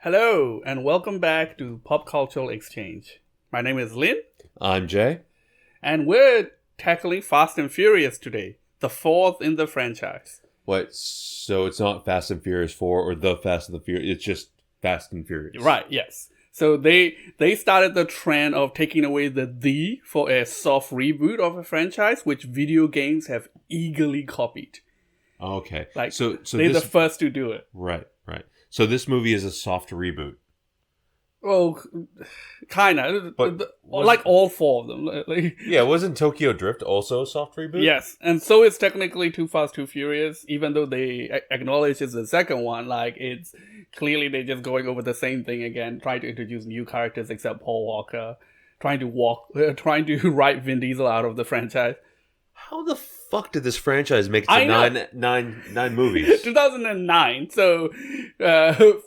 Hello, and welcome back to Pop Cultural Exchange. My name is Lin, I'm Jay. and we're tackling Fast and Furious today, the fourth in the franchise. What? So it's not Fast and Furious 4 or The Fast and the Furious. It's just Fast and Furious. Right, yes. So they started the trend of taking away the for a soft reboot of a franchise, which video games have eagerly copied. Okay. Like, so they're this, the first to do it. Right. So this movie is a soft reboot. Well, kind of. But like all four of them. Like, yeah, wasn't Tokyo Drift also a soft reboot? yes, and so it's technically Too Fast, Too Furious, even though they acknowledge it's the second one. Like, it's clearly they're just going over the same thing again, trying to introduce new characters except Paul Walker, trying to write Vin Diesel out of the franchise. How the fuck did this franchise make it to nine movies? 2009. So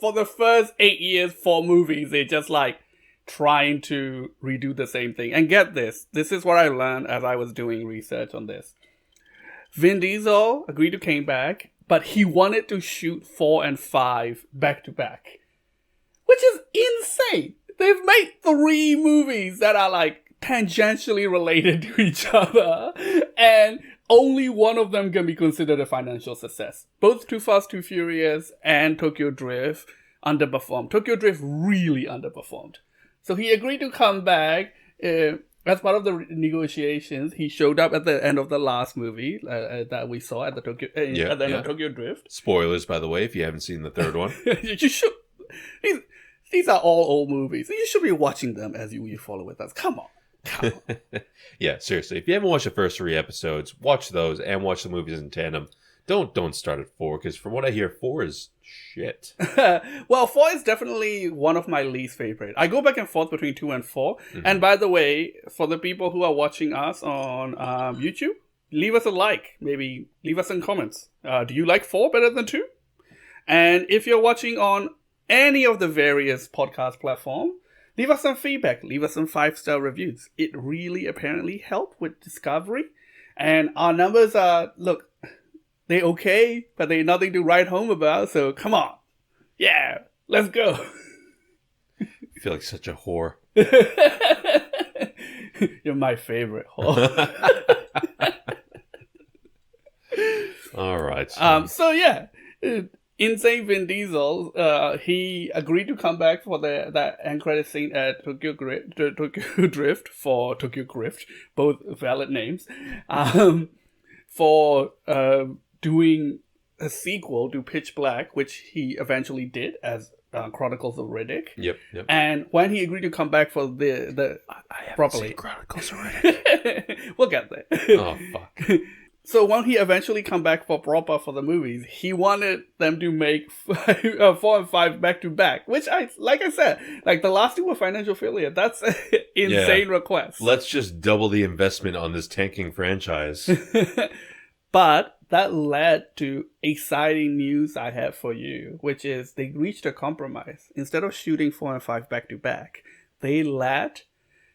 for the first 8 years, 4 movies, they're just like trying to redo the same thing. And get this. This is what I learned as I was doing research on this. Vin Diesel agreed to come back, but he wanted to shoot 4 and 5 back to back, which is insane. They've made 3 movies that are like tangentially related to each other, and only one of them can be considered a financial success. Both Too Fast, Too Furious and Tokyo Drift underperformed. Tokyo Drift really underperformed. So he agreed to come back as part of the negotiations. He showed up at the end of the last movie that we saw at the at the end of Tokyo Drift. Spoilers, by the way, if you haven't seen the third one. You should. These are all old movies. You should be watching them as you follow with us. Come on. Yeah, seriously. If you haven't watched the first 3 episodes, watch those and watch the movies in tandem. Don't start at 4, because from what I hear, 4 is shit. Well, 4 is definitely one of my least favorite. I go back and forth between 2 and 4. Mm-hmm. And by the way, for the people who are watching us on YouTube, leave us a like. Maybe leave us some comments. Do you like 4 better than 2? And if you're watching on any of the various podcast platforms, leave us some feedback. Leave us some 5-star reviews. It really apparently helped with discovery. And our numbers are, look, they're okay, but they're nothing to write home about. So come on. Yeah, let's go. You feel like such a whore. You're my favorite whore. All right. So yeah. Insane Vin Diesel, he agreed to come back for that end credit scene at Tokyo Drift for Tokyo Grift, both valid names, for doing a sequel to Pitch Black, which he eventually did as Chronicles of Riddick. Yep. And when he agreed to come back for the I haven't properly seen Chronicles of Riddick. We'll get there. Oh fuck. So when he eventually come back for the movies, he wanted them to make 4 and 5 back to back, which like I said, the last 2 were financial failure. That's an insane request. Let's just double the investment on this tanking franchise. But that led to exciting news I have for you, which is they reached a compromise. Instead of shooting 4 and 5 back to back, they let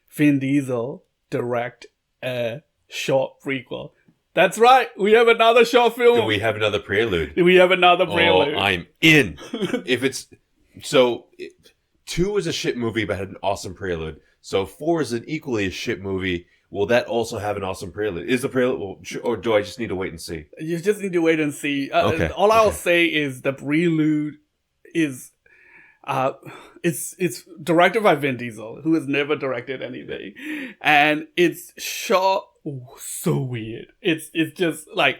Vin Diesel direct a short prequel. That's right. We have another short film. We have another prelude. We have another prelude. Oh, I'm in. If it's... So, 2 is a shit movie but had an awesome prelude. So 4 is an equally a shit movie. Will that also have an awesome prelude? Is the prelude... Or do I just need to wait and see? You just need to wait and see. Okay. All I'll say is the prelude is... It's directed by Vin Diesel, who has never directed anything. And it's shot... so weird. It's just like,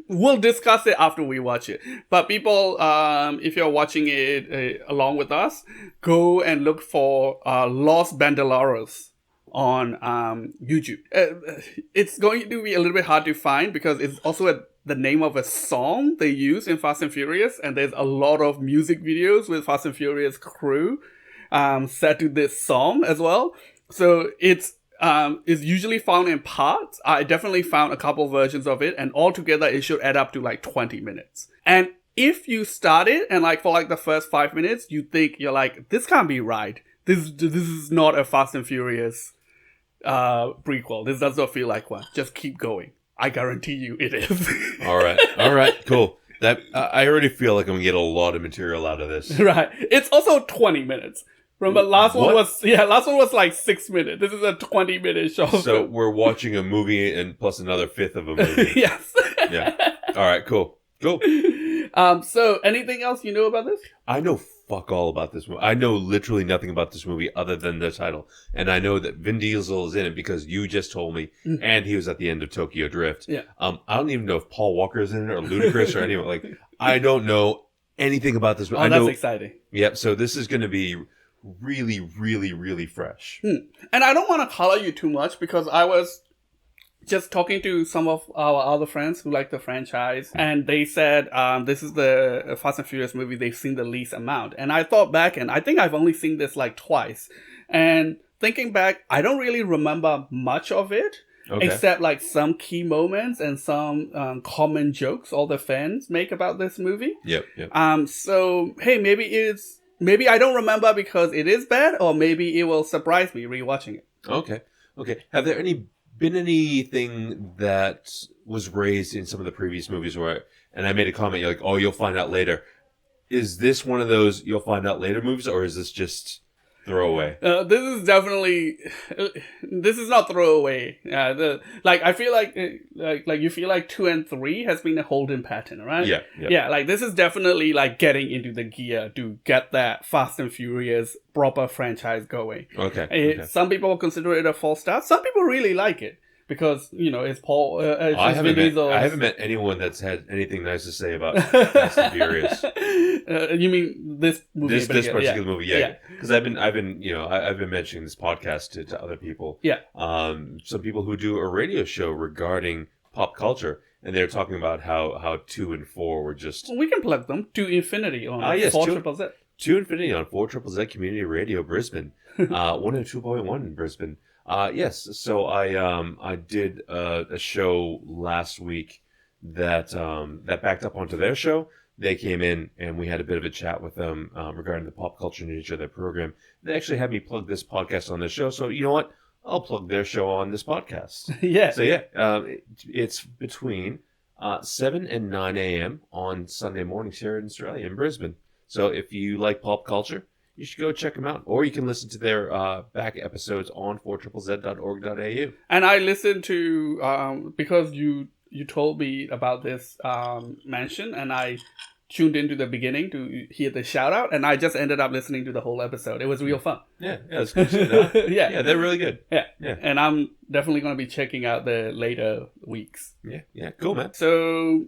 we'll discuss it after we watch it. But people, if you're watching it along with us, go and look for Los Bandoleros on YouTube. It's going to be a little bit hard to find because it's also the name of a song they use in Fast and Furious, and there's a lot of music videos with Fast and Furious crew set to this song as well. So it's usually found in parts. I definitely found a couple versions of it, and altogether it should add up to 20 minutes. And if you start it and for the first 5 minutes, you think you're like, this can't be right. This is not a Fast and Furious prequel. This does not feel like one. Just keep going. I guarantee you it is. All right, cool. That I already feel like I'm gonna get a lot of material out of this. Right. It's also 20 minutes. Remember, last one was like 6 minutes. This is a 20-minute show. So we're watching a movie and plus another fifth of a movie. Yes. Yeah. All right. Cool. So anything else you know about this? I know fuck all about this movie. I know literally nothing about this movie other than the title. And I know that Vin Diesel is in it because you just told me, and he was at the end of Tokyo Drift. Yeah. I don't even know if Paul Walker's in it or Ludacris or anyone. Like, I don't know anything about this movie. Oh, that's exciting. Yep. So this is going to be really, really, really fresh. And I don't want to color you too much because I was just talking to some of our other friends who like the franchise, and they said this is the Fast and Furious movie they've seen the least amount. And I thought back, and I think I've only seen this like twice. And thinking back, I don't really remember much of it, except like some key moments and some common jokes all the fans make about this movie. Yep. So, hey, maybe I don't remember because it is bad, or maybe it will surprise me rewatching it. Okay. Have there been anything that was raised in some of the previous movies and I made a comment, you're like, oh, you'll find out later. Is this one of those you'll find out later movies, or is this just throwaway? This is definitely, this is not throwaway. I feel like you feel like 2 and 3 has been a holding pattern, right? Yeah. Like this is definitely like getting into the gear to get that Fast and Furious proper franchise going. Okay. Some people consider it a false start. Some people really like it because it's Paul. I haven't met anyone that's had anything nice to say about Fast and Furious. You mean this movie? This particular movie, yeah. Because I've been mentioning this podcast to other people. Yeah. Some people who do a radio show regarding pop culture, and they're talking about how 2 and 4 were just. Well, we can plug them to infinity on 4ZZZ. To infinity on 4ZZZ Community Radio Brisbane, 102.1 in Brisbane. Yes. So I did a show last week that backed up onto their show. They came in and we had a bit of a chat with them regarding the pop culture nature of their program. They actually had me plug this podcast on their show. So you know what? I'll plug their show on this podcast. Yeah. So yeah, it's between 7 and 9 a.m. on Sunday mornings here in Australia, in Brisbane. So if you like pop culture, you should go check them out. Or you can listen to their back episodes on 4ZZZ.org.au. And I listened to, because you told me about this mention, and I tuned into the beginning to hear the shout out, and I just ended up listening to the whole episode. It was real fun. Yeah, it's good shit, huh? Yeah, they're really good. Yeah. And I'm definitely going to be checking out the later weeks. Yeah, cool, man. So,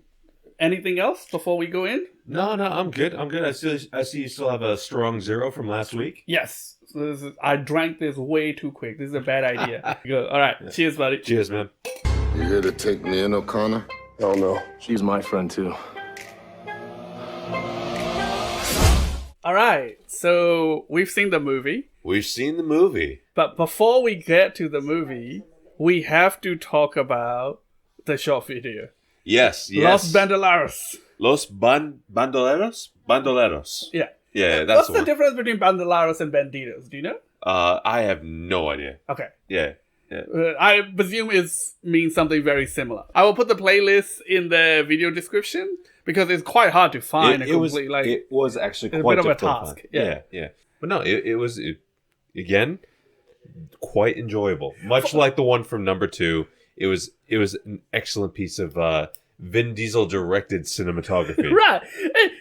anything else before we go in? No, I'm good. I see you still have a strong 0 from last week. Yes. So I drank this way too quick. This is a bad idea. Good. All right. Yeah. Cheers, buddy. Cheers, man. You here to take me in, O'Connor? Hell no. She's my friend, too. All right. So we've seen the movie. But before we get to the movie, we have to talk about the short video. Yes. Los Bandoleros. Los Bandoleros? Yeah. Yeah, that's What's the difference between Bandoleros and Banditos? Do you know? I have no idea. Okay. Yeah. I presume it means something very similar. I will put the playlist in the video description because it's quite hard to find. It was actually quite a bit of a task. Yeah. But no, it was again quite enjoyable. Much like the one from number 2, it was an excellent piece of Vin Diesel directed cinematography. Right.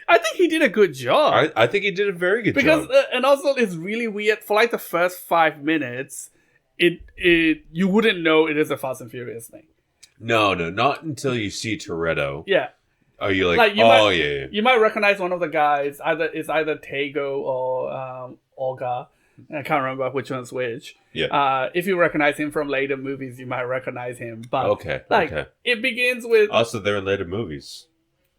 I think he did a good job. I think he did a very good job. And also it's really weird. For like the first 5 minutes, you wouldn't know it is a Fast and Furious thing. No, not until you see Toretto. Yeah. Are you yeah. You might recognize one of the guys. Either Tego or Olga. I can't remember which one's which. Yeah. If you recognize him from later movies, you might recognize him. But okay. It begins with. Also, they're in later movies.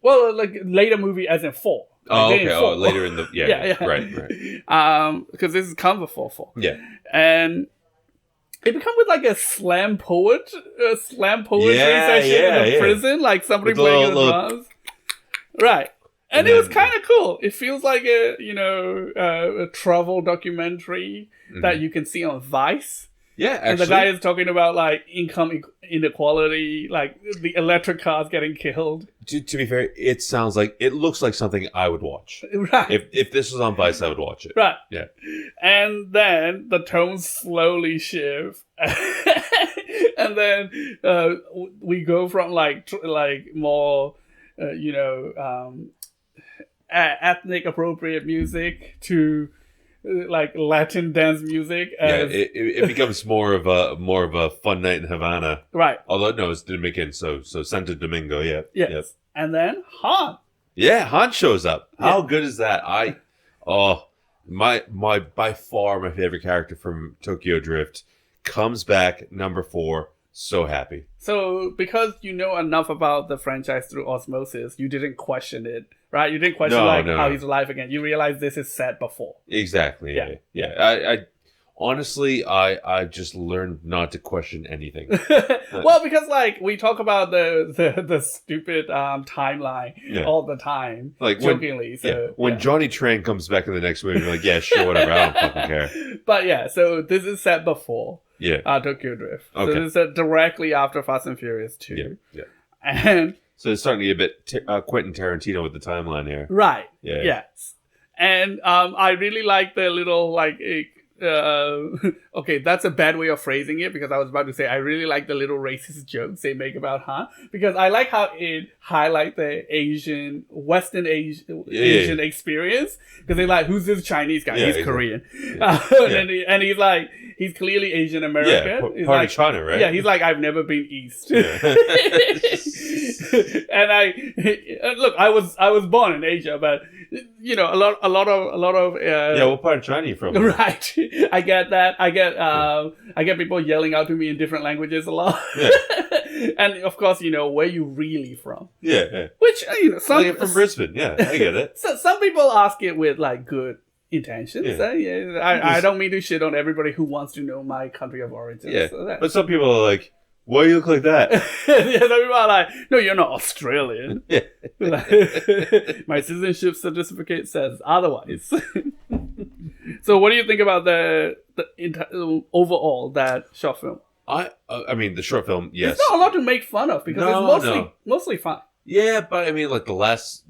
Well, like later movie as in 4. Okay. Oh, later in the yeah. Right. Because this is come before 4. Yeah. And it become with like a slam poetry session in a prison, like somebody with playing the drums. Right. And it was kind of cool. It feels like a travel documentary that you can see on Vice. Yeah, actually. And the guy is talking about like income inequality, like the electric cars getting killed. To be fair, it looks like something I would watch. Right. If this was on Vice, I would watch it. Right. Yeah. And then the tones slowly shift. And then we go from like more, ethnic appropriate music to like Latin dance music. It becomes more of a fun night in Havana. Right. Although no, it's Dominican, so Santo Domingo. Yeah. Yes. Yep. And then Han. Yeah, Han shows up. How Yeah. good is that? My by far my favorite character from Tokyo Drift comes back, number 4. So happy. So because you know enough about the franchise through osmosis, you didn't question it, right? You didn't question how he's alive again. You realize this is set before. Exactly. Yeah. I honestly, I just learned not to question anything. Well, because like we talk about the stupid timeline all the time, like jokingly. when Johnny Tran comes back in the next movie, you're like, yeah, sure, whatever, I don't fucking care. But yeah, so this is set before Tokyo Drift. Okay. So this is set directly after Fast and Furious 2. Yeah. And so it's starting to get a bit Quentin Tarantino with the timeline here. right. Yeah. Yes. And I really like the little like okay, that's a bad way of phrasing it because I was about to say I really like the little racist jokes they make about Han because I like how it highlight the Western Asian experience because they're like, who's this Chinese guy? Yeah, He's exactly. Korean. Yeah. And he's like, he's clearly Asian American. Yeah, He's part like, of China, right? Yeah, he's like, I've never been East. And look, I was born in Asia, but you know, a lot of what part of China are you from? right. I get that. I get people yelling out to me in different languages a lot. Yeah. And of course, you know, where you really from. Yeah. Which, you know, some Like from Brisbane. Yeah, I get it. so some people ask it with like good intentions. Yeah. I don't mean to shit on everybody who wants to know my country of origin. Yeah, So but some people are like, why do you look like that? yeah, some people are like, no, you're not Australian. Yeah. My citizenship certificate says otherwise. So what do you think about the overall that short film? I mean, the short film, yes. It's not a lot to make fun of because it's mostly fun. Yeah, but I mean, like the last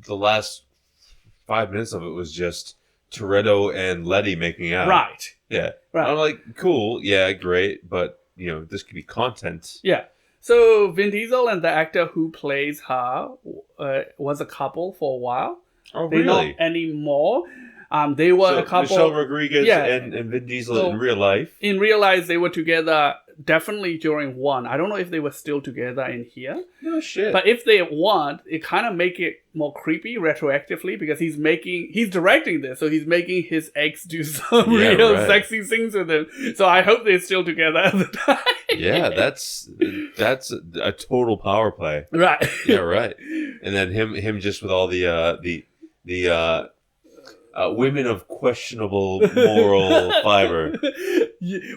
5 minutes of it was just Toretto and Letty making out. Right. Yeah. Right. I'm like, cool. Yeah, great. But, you know, this could be content. Yeah. So Vin Diesel and the actor who plays her was a couple for a while. Oh, They're really? not anymore. They were a couple. Michelle Rodriguez and Vin Diesel in real life. In real life, they were together definitely during 1. I don't know if they were still together in here. No shit. But if they want, it kind of make it more creepy retroactively because he's directing this, so he's making his ex do some real sexy things with him. So I hope they're still together at the time. Yeah, that's a total power play. Right. Yeah, right. And then him just with all the women of questionable moral fiber.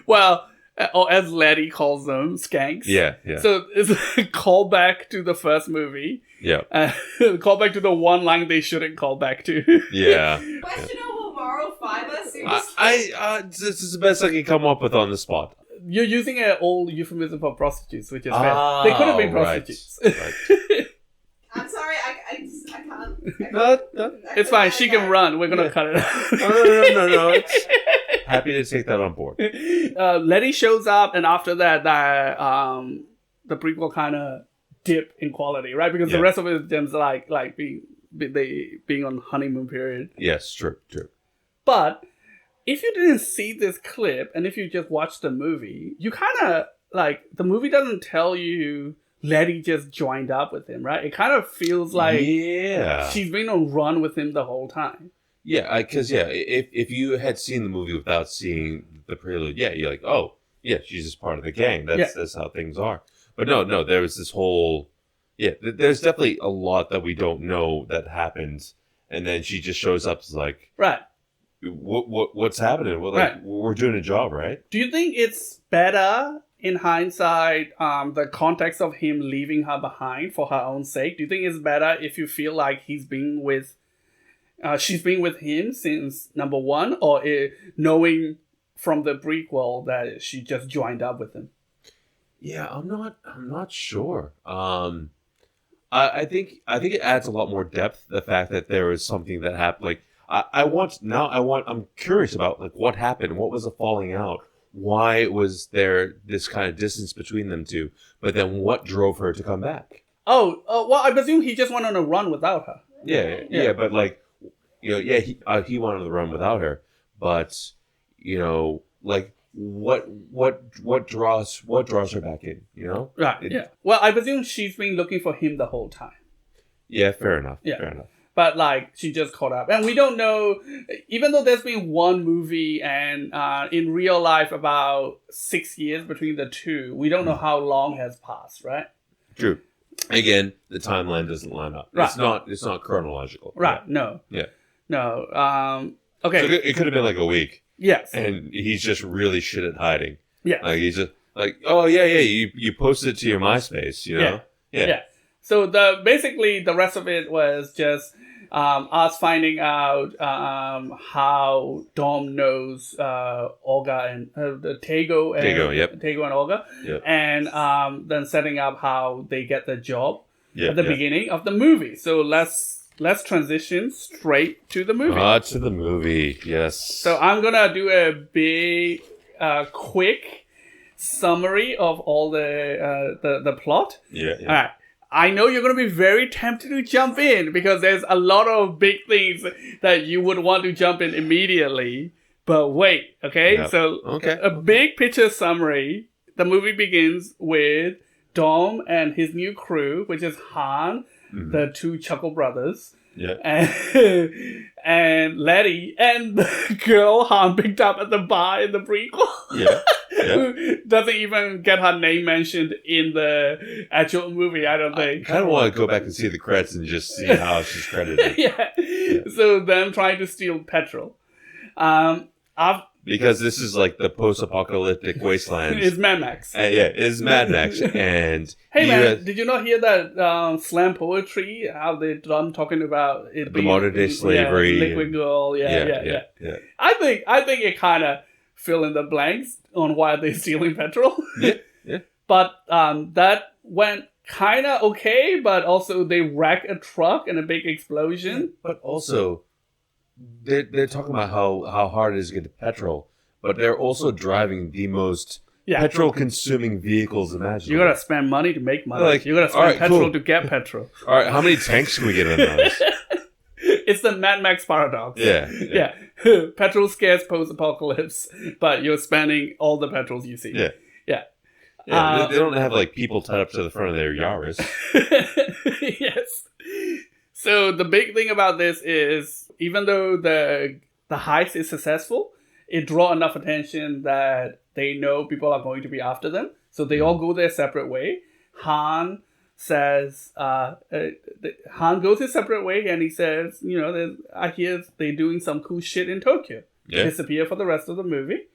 Well, or as Letty calls them, skanks. Yeah. So it's a callback to the first movie. Yeah. Callback to the one line they shouldn't call back to. Yeah. Questionable moral fiber? Seriously? This is the best I can come up with on the spot. You're using an old euphemism for prostitutes, which is bad. They could have been prostitutes. Right. I'm sorry, I can't. No. It's fine. She can run. We're gonna cut it out. No. It's happy to take that on board. Letty shows up, and after that, the prequel kind of dip in quality, right? Because the rest of it is them like being on honeymoon period. Yes, true. But if you didn't see this clip, and if you just watch the movie, you kind of like the movie doesn't tell you Letty just joined up with him, right? It kind of feels like she's been on run with him the whole time. Yeah, because if you had seen the movie without seeing the prelude, you're like, oh, yeah, she's just part of the gang. That's how things are. But no, there was this whole, there's definitely a lot that we don't know that happens, and then she just shows up as like, right, what's happening? Well, we're doing a job, right? Do you think it's better in hindsight, the context of him leaving her behind for her own sake? Do you think it's better if you feel like she's been with him since number 1, or knowing from the prequel that she just joined up with him. Yeah, I'm not sure. I think it adds a lot more depth, the fact that there is something that happened. Like I'm curious about like what happened, what was the falling out, why was there this kind of distance between them two, but then what drove her to come back? Oh, well, I presume he just went on a run without her. Yeah, but like, he went on the run without her, but like what draws her back in, Right. Yeah. Well, I presume she's been looking for him the whole time. Yeah, fair enough. Yeah. Fair enough. But like she just caught up, and we don't know. Even though there's been one movie, and in real life about 6 years between the two, we don't know how long has passed. Right. True. Again, the timeline doesn't line up. Right. It's not chronological. Right. Yeah. No. Yeah. No. Okay. So it could have been like a week. Yes. And he's just really shit at hiding. Yeah. Like he's just like, oh yeah, you posted it to your MySpace, Yeah. So basically the rest of it was just us finding out how Dom knows Olga and Tego and Olga, and then setting up how they get the job at the beginning of the movie. So let's transition straight to the movie. To the movie, yes. So I'm gonna do a big, quick summary of all the plot. Yeah. All right. I know you're going to be very tempted to jump in because there's a lot of big things that you would want to jump in immediately. But wait, okay? Yep. So a big picture summary. The movie begins with Dom and his new crew, which is Han, the two Chuckle brothers, and Letty, and the girl Han picked up at the bar in the prequel. Yeah. Who doesn't even get her name mentioned in the actual movie, I don't think. I kind of want to go back and see the credits and just see how she's credited. So them trying to steal petrol. Because this is like the post-apocalyptic wasteland. It's Mad Max. It's Mad Max. And hey man, did you not hear that slam poetry? How they talking about it the modern day slavery, liquid girl. Yeah. I think it kind of fill in the blanks on why they're stealing petrol. Yeah. But that went kind of okay, but also they wreck a truck in a big explosion. But also, they're talking about how hard it is to get petrol, but they're also driving the most petrol-consuming vehicles imaginable. You gotta spend money to make money. Like, you gotta spend petrol to get petrol. All right, how many tanks can we get on those? It's the Mad Max paradox. Yeah. Petrol scarce post-apocalypse, but you're spending all the petrols you see. Yeah, they don't have like people tied up to the front of their Yaris. Yes. So the big thing about this is, even though the heist is successful, it draws enough attention that they know people are going to be after them. So they all go their separate way. Han says, Han goes his separate way, and he says, I hear they're doing some cool shit in Tokyo. Disappear for the rest of the movie.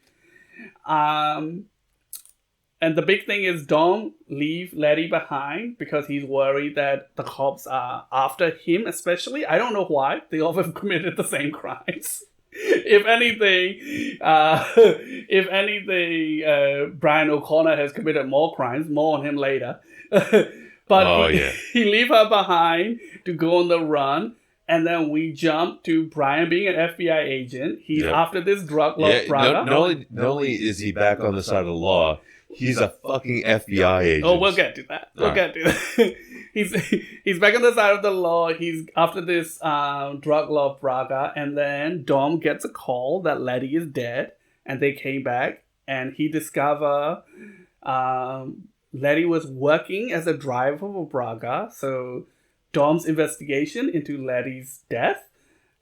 And the big thing is Dom leave Letty behind because he's worried that the cops are after him, especially. I don't know why. They all have committed the same crimes. If anything, Brian O'Connor has committed more crimes. More on him later. But he leave her behind to go on the run. And then we jump to Brian being an FBI agent. He's after this drug lord Braga. Not only is he back on the side of the law, he's a fucking FBI agent. Oh, we'll get to that. He's back on the side of the law. He's after this drug lord Braga. And then Dom gets a call that Letty is dead. And they came back. And he discovered Letty was working as a driver for Braga. So Dom's investigation into Letty's death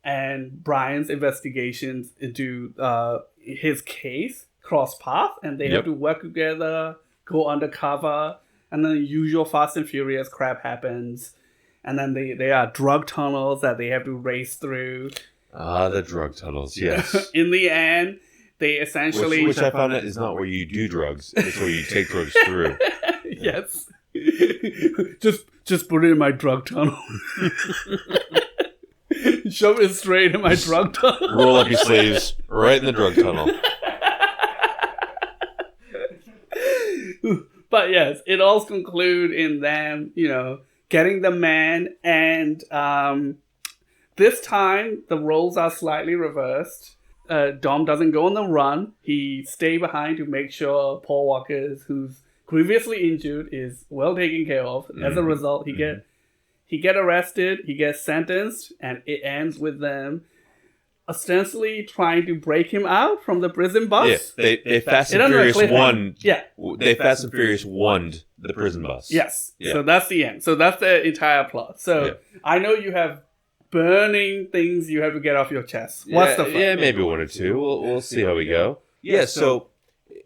and Brian's investigations into his case cross path, and they have to work together, go undercover, and then the usual Fast and Furious crap happens, and then they are drug tunnels that they have to race through. The drug tunnels, yes. In the end, they essentially... Which I found out is not where you do drugs, it's where you take drugs through. Yes. Just put it in my drug tunnel. Shove it straight in my drug tunnel. Roll up your sleeves right in the drug tunnel. But yes, it all concludes in them, getting the man, and this time the roles are slightly reversed. Dom doesn't go on the run. He stay behind to make sure Paul Walker, who's grievously injured, is well taken care of. As a result, he get arrested, he gets sentenced, and it ends with them ostensibly trying to break him out from the prison bus. Yeah, they Fast and Furious won. Yeah, they Fast and Furious won the prison bus. Yes, so that's the end. So that's the entire plot. So I know you have burning things you have to get off your chest. What's the fun? Yeah, maybe one or two. We'll see how we go. Yeah, so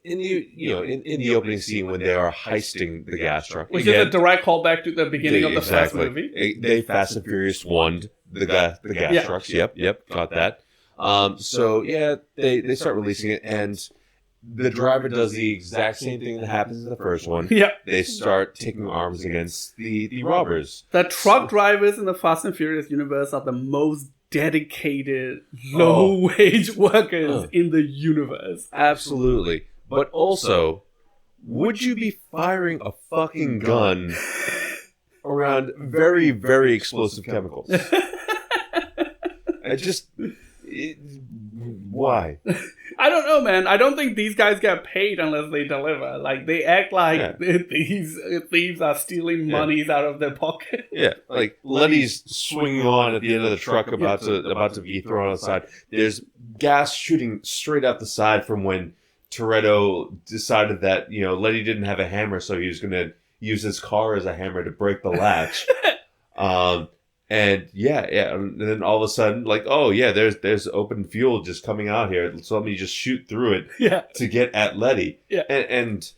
in the opening scene when they are heisting the gas truck, which is a direct callback to the beginning of the first movie. They Fast and Furious won the gas trucks. Yep, got that. So yeah, they start releasing it, and the driver does the exact same thing that happens in the first one. Yeah, they start taking arms against the robbers. The truck drivers in the Fast and Furious universe are the most dedicated, low-wage workers in the universe. Absolutely. But also, would you be firing a fucking gun around very, very explosive chemicals? Why? I don't know, man. I don't think these guys get paid unless they deliver. Like, they act like these thieves are stealing monies out of their pocket. Yeah, like Letty's swinging on at the end of the truck, about to be thrown outside. There's gas shooting straight out the side from when Toretto decided that Letty didn't have a hammer, so he was going to use his car as a hammer to break the latch. And and then all of a sudden, like, there's open fuel just coming out here. So let me just shoot through it to get at Letty. Yeah. And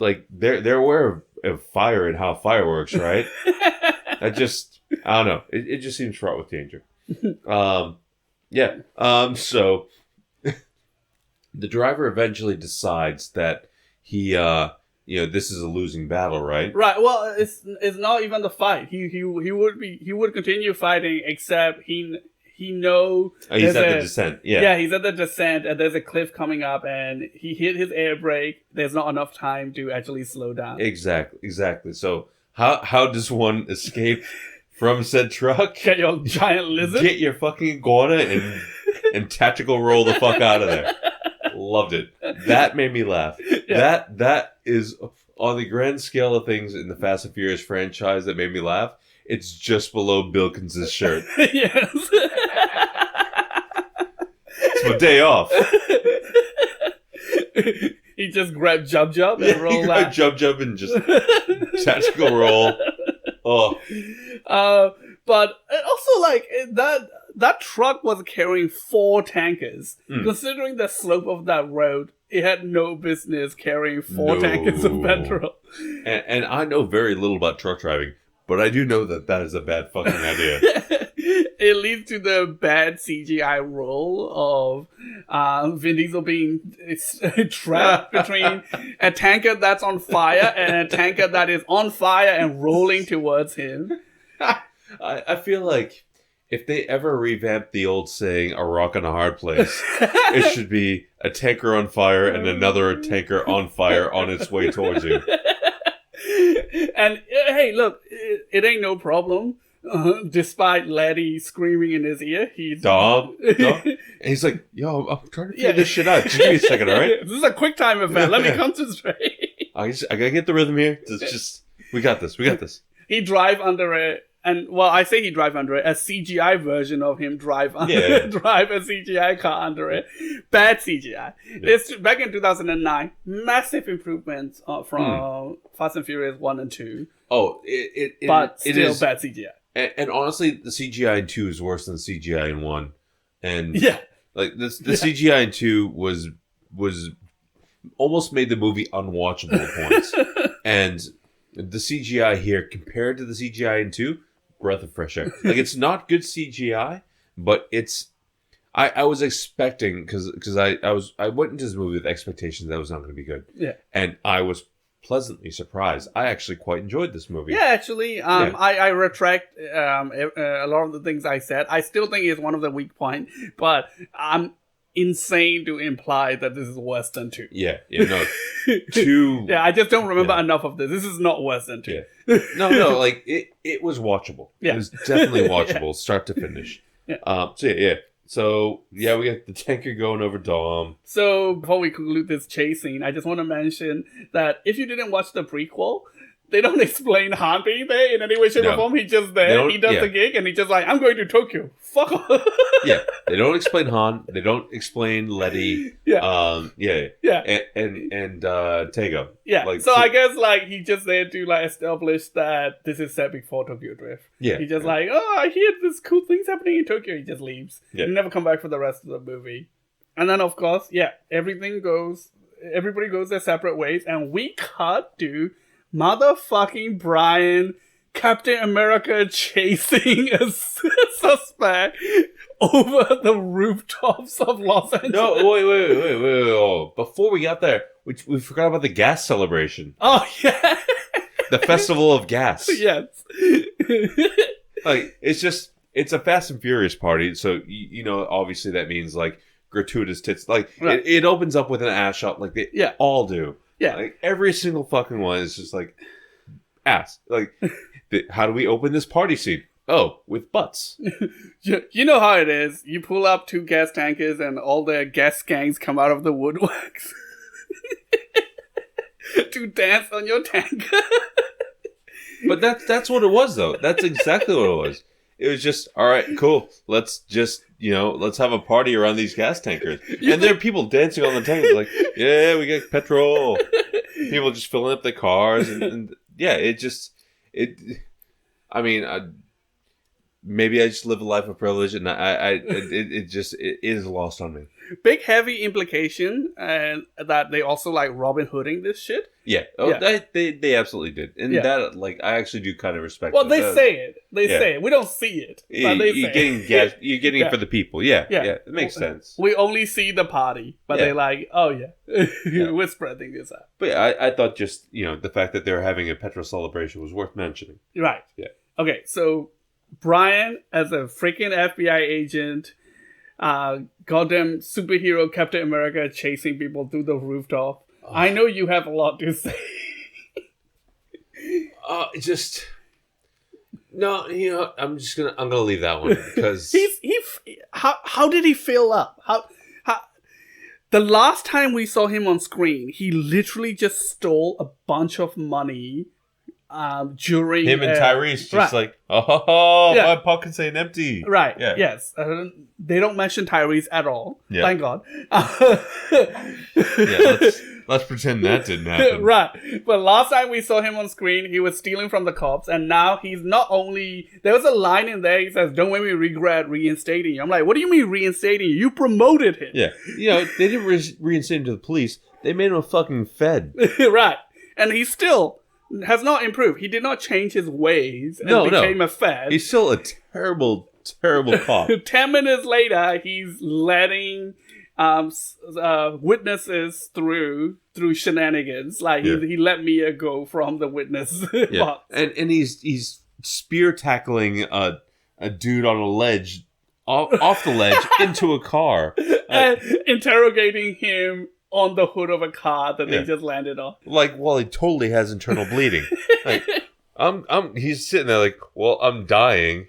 like they're aware of fire and how fire works, right? I don't know. It just seems fraught with danger. So the driver eventually decides that he this is a losing battle, right? Right. Well, it's not even the fight. He would continue fighting, except he knows he's at the descent. Yeah, he's at the descent, and there's a cliff coming up, and he hit his air brake. There's not enough time to actually slow down. Exactly. So how does one escape from said truck? Get your giant lizard. Get your fucking iguana and tactical roll the fuck out of there. Loved it. That made me laugh. Yeah. That is, on the grand scale of things in the Fast and Furious franchise, that made me laugh. It's just below Bilkins' shirt. Yes. It's my day off. He just grabbed Jub and rolled out. Jub and just tactical roll. Oh. But also, like, that truck was carrying 4 tankers. Considering the slope of that road, it had no business carrying 4 tankers of petrol. And I know very little about truck driving, but I do know that is a bad fucking idea. It leads to the bad CGI role of Vin Diesel being trapped between a tanker that's on fire and a tanker that is on fire and rolling towards him. I feel like if they ever revamp the old saying, a rock in a hard place, it should be a tanker on fire and another tanker on fire on its way towards you. And hey, look, it ain't no problem. Despite Letty screaming in his ear, he's... Dog. And he's like, yo, I'm trying to figure this shit out. Just give me a second, all right? This is a quick time event. Let me concentrate. I gotta get the rhythm here. We got this. He drive under it. And, well, I say he drive under it. A CGI version of him drive a CGI car under it. Bad CGI. Yeah. It's back in 2009. Massive improvements from Fast and Furious 1 and 2. Oh, but still bad CGI. And honestly, the CGI in 2 is worse than CGI in 1. And like the CGI in 2 was almost made the movie unwatchable at points. And the CGI here compared to the CGI in 2, breath of fresh air. Like, it's not good CGI, but it's... I was expecting, because I went into this movie with expectations that it was not going to be good. Yeah. And I was pleasantly surprised. I actually quite enjoyed this movie. Yeah, actually, I retract a lot of the things I said. I still think it's one of the weak points, but insane to imply that this is Western 2. Yeah, no. 2. Yeah, I just don't remember enough of this. This is not Western 2. Yeah. No, like it was watchable. Yeah. It was definitely watchable, start to finish. Yeah. So we got the tanker going over Dom. So before we conclude this chase scene, I just want to mention that if you didn't watch the prequel, they don't explain Han being there in any way, shape, or form. He's just there. He does the gig, and he's just like, I'm going to Tokyo. Fuck off. Yeah, they don't explain Han. They don't explain Letty. Yeah. And Tego. Yeah. Like, so I guess like he's just there to like establish that this is set before Tokyo Drift. Yeah. He's just like, oh, I hear this cool things happening in Tokyo. He just leaves. Yeah. He never come back for the rest of the movie. And then of course, everybody goes their separate ways, and we cut to motherfucking Brian, Captain America chasing a suspect over the rooftops of Los Angeles. No, wait. Before we got there, we forgot about the gas celebration. Oh, yeah. The Festival of Gas. Yes. Like, it's a Fast and Furious party, so, obviously that means, like, gratuitous tits. Like, right. it opens up with an ass shot like they all do. Yeah. Like, every single fucking one is just like, ass. Like, how do we open this party scene? Oh, with butts. You know how it is. You pull up 2 gas tankers and all the gas gangs come out of the woodworks to dance on your tanker. But that's what it was, though. That's exactly what it was. It was just, all right, cool. Let's just, let's have a party around these gas tankers. And there are people dancing on the tankers like, yeah, we got petrol. People just filling up their cars. And maybe I just live a life of privilege, and it is lost on me. Big heavy implication, and that they also like Robin Hooding this shit. Yeah, they absolutely did, and that like I actually do kind of respect. Well, they say it. They say it. We don't see it, but they you're say getting it. gas. You're getting it for the people. Yeah. It makes sense. We only see the party, but they're like, oh yeah, we're spreading this out. But yeah, I thought just the fact that they're having a petrol celebration was worth mentioning. Right. Yeah. Okay, so Brian, as a freaking FBI agent, goddamn superhero Captain America chasing people through the rooftop. Oh. I know you have a lot to say. I'm gonna leave that one because how did he fill up? How the last time we saw him on screen, he literally just stole a bunch of money. During him and Tyrese just like, my pockets ain't empty. Right. Yeah. Yes. They don't mention Tyrese at all. Yeah. Thank God. Let's pretend that didn't happen. Right. But last time we saw him on screen, he was stealing from the cops, and now he's not only... There was a line in there, he says, don't make me regret reinstating you. I'm like, what do you mean reinstating you? You promoted him. Yeah. They didn't reinstate him to the police. They made him a fucking fed. Right. And he still has not improved. He did not change his ways and became a fed. He's still a terrible, terrible cop. 10 minutes later, he's letting witnesses through shenanigans. Like he let Mia go from the witness box. And he's spear tackling a dude on a ledge off the ledge into a car and interrogating him on the hood of a car that they just landed on. Like, well, he totally has internal bleeding. Like, he's sitting there like, well, I'm dying.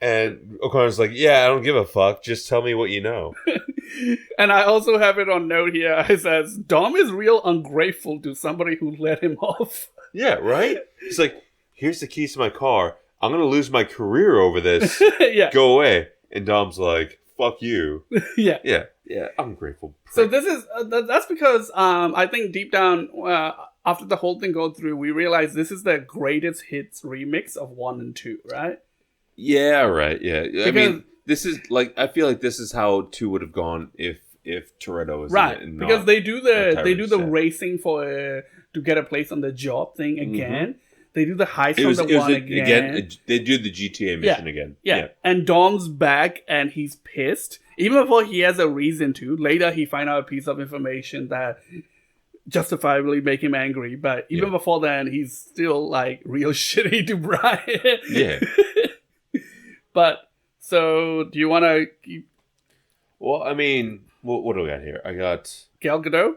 And O'Connor's like, yeah, I don't give a fuck. Just tell me what you know. And I also have it on note here. It says, Dom is real ungrateful to somebody who let him off. Yeah, right? He's like, here's the keys to my car. I'm going to lose my career over this. Go away. And Dom's like, fuck you. Yeah, I'm grateful. So this is that's because I think deep down after the whole thing go through, we realized this is the greatest hits remix of 1 and 2, right? Yeah, right. Yeah, I mean, this is like I feel like this is how 2 would have gone if Toretto was right in it, because they do the racing for to get a place on the job thing again. Mm-hmm. They do the heist from the one again. They do the GTA mission again. Yeah. And Dom's back and he's pissed. Even before he has a reason to. Later he finds out a piece of information that justifiably make him angry. But even before then, he's still like real shitty to Brian. Yeah. But, so do you want to... Well, I mean, what do I got here? I got Gal Gadot.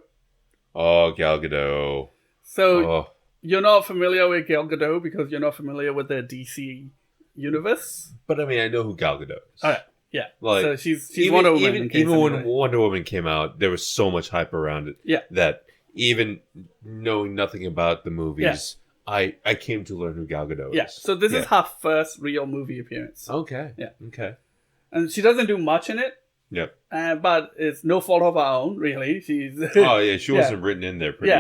Gal Gadot. So Oh, you're not familiar with Gal Gadot because you're not familiar with the DC universe. but I mean, I know who Gal Gadot is. All right. Yeah. Like, So she's even, Wonder Woman. in case even when anybody- Wonder Woman came out, there was so much hype around it. Yeah. That even knowing nothing about the movies, I came to learn who Gal Gadot is. Yeah. So this is her first real movie appearance, Okay. Yeah. Okay. and she doesn't do much in it. Yep. But it's no fault of her own, really. She's Oh yeah, she Yeah. wasn't written in there pretty.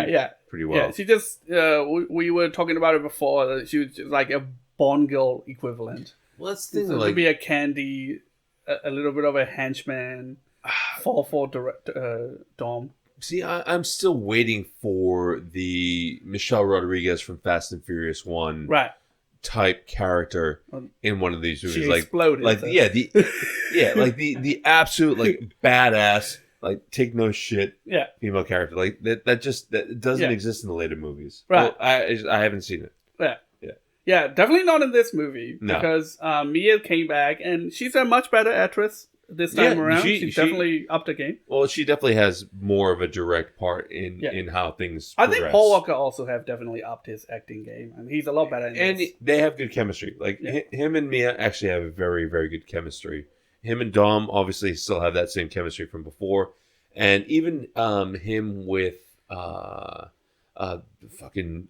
Pretty well. Yeah, she just we were talking about it before. She was just like a Bond girl equivalent. Well, that's the thing. So Like, to be a Candy, a little bit of a henchman, fall for Dom. see, I'm still waiting for the Michelle Rodriguez from Fast and Furious 1 Right. type character in one of these movies. She Like, exploded. like so- the absolute like badass, like take no shit Yeah. female character. Like that doesn't Yeah. exist in the later movies. Right. Well, I haven't seen it. Yeah. Yeah. Yeah, definitely not in this movie. No. Because Mia came back and she's a much better actress this time Yeah, around. she- She's she- definitely upped the game. Well, she definitely has more of a direct part in Yeah. in how things. I think progress. Paul Walker also have definitely upped his acting game. I mean, he's a lot better in And this. they have good chemistry. Like Yeah. him and Mia actually have a very, very good chemistry. Him and Dom obviously still have that same chemistry from before, and even him with fucking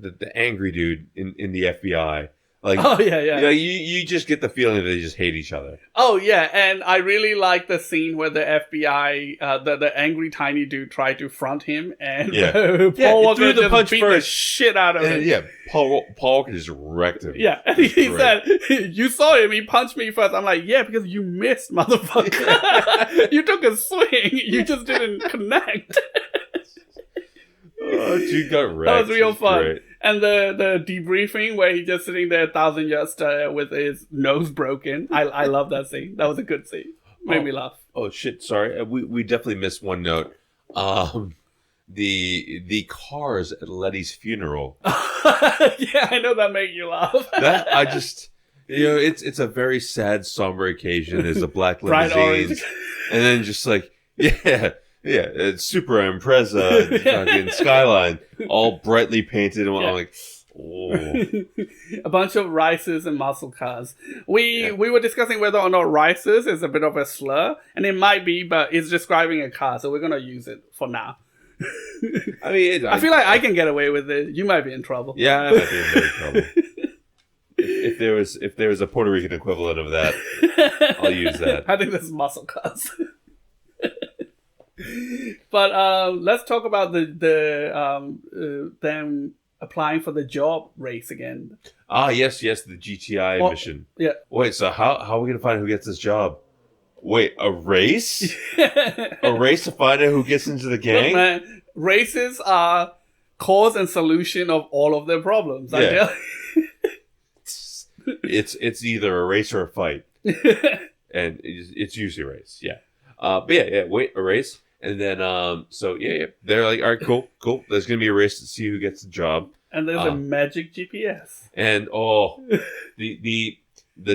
the angry dude in the FBI. Like, Oh, yeah. you know, you just get the feeling that they just hate each other. Oh yeah, and I really like the scene where the FBI, the angry tiny dude, tried to front him, and Yeah. Paul Yeah, he Walker threw the just punch beat first. the shit out of him. And yeah, Paul Walker just wrecked him. Yeah, and It was he great. said, "You saw him. He punched me first." I'm like, "Yeah, because you missed, motherfucker. You took a swing. You just didn't connect." Oh, dude got wrecked. That was real It fun. great. And the debriefing where he's just sitting there 1,000 yards with his nose broken. I love that scene. That was a good scene. Made me laugh. Oh shit! Sorry, we definitely missed one note. The cars at Letty's funeral. Yeah, I know that made you laugh. That I just, it's a very sad, somber occasion. There's a black Bright limousine, orange. and then just like it's Super Impreza, fucking Skyline, all brightly painted, and I'm like, oh, A bunch of rices and muscle cars. We were discussing whether or not rices is a bit of a slur, and it might be, but it's describing a car, so we're gonna use it for now. I mean, I feel like I can get away with it. You might be in trouble. yeah, I might be in big trouble. If there was a Puerto Rican equivalent of that, I'll use that. I think that's muscle cars. But let's talk about them applying for the job race again. Ah, yes, the GTI Well, mission. Yeah. Wait, so how are we gonna find who gets this job? Wait, a race? A race to find out who gets into the Look, gang? man, races are cause and solution of all of their problems. I Yeah. tell It's either a race or a fight, you. and it's usually a race. Yeah. But yeah. Wait, a race, and then so yeah. They're like, all right, cool. There's gonna be a race to see who gets the job, And there's a magic GPS. and the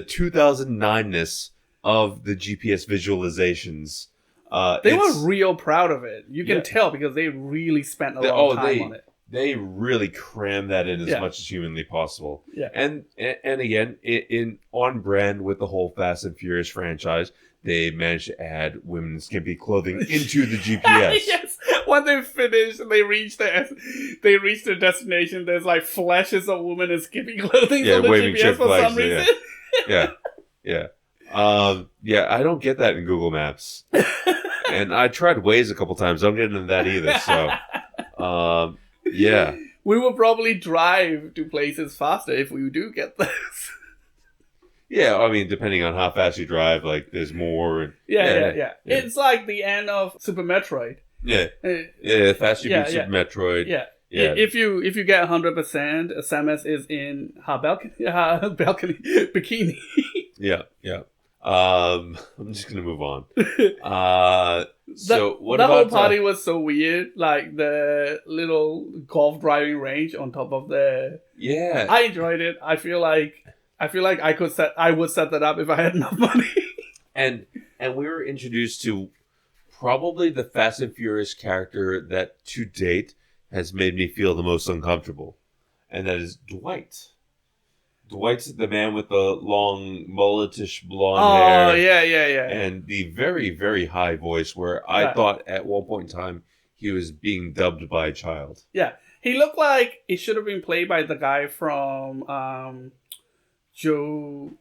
2009ness of the GPS visualizations. They it's- were real proud of it. You can Yeah. tell because they really spent a long time on it. They really crammed that in as Yeah. much as humanly possible. Yeah. And again, in on brand with the whole Fast and Furious franchise, they managed to add women's skimpy clothing into the GPS. Yes. When they finish, they reach their destination. There's like flashes of women in skimpy clothing Yeah, on the waving GPS chick for some flags, yeah. reason. Yeah. I don't get that in Google Maps. And I tried Waze a couple times. I don't get into that either. So, yeah. We will probably drive to places faster if we do get this. Yeah, I mean, depending on how fast you drive, like, there's more. And, Yeah. It's like the end of Super Metroid. Yeah. Uh, Yeah, faster you Yeah, beat yeah. Super Metroid. Yeah. Yeah. If you get 100%, Samus is in her balcony bikini. Yeah. I'm just gonna move on. So what that about whole party was so weird, like the little golf driving range on top of the. yeah, I enjoyed it. I feel like I would set that up if I had enough money. and and we were introduced to probably the Fast and Furious character that to date has made me feel the most uncomfortable, and that is Dwight. Dwight's the man with the long mulletish blonde hair. Oh, yeah. And the very, very high voice where I thought at one point in time he was being dubbed by a child. Yeah. He looked like he should have been played by the guy from Joe...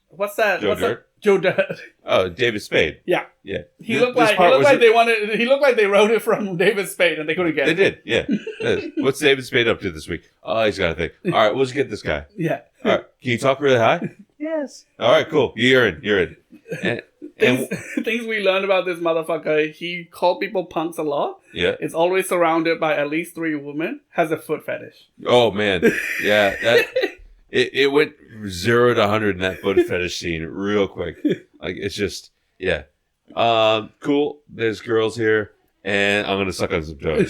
What's that? Joe Dirt? Joe Dirt. Oh, David Spade. Yeah. Yeah. He looked like they wrote it from David Spade and they couldn't get it. They did, yeah. What's David Spade up to this week? Oh, he's got a thing. All right, we'll just get this guy. Yeah. All right, can you talk really high? Yes. All right, cool. You're in. And things we learned about this motherfucker, he called people punks a lot. Yeah. It's always surrounded by at least 3 women. Has a foot fetish. Oh, man. Yeah, it went 0 to 100 in that foot fetish scene real quick. Like, it's just, yeah. Cool. There's girls here, and I'm going to suck on some toes.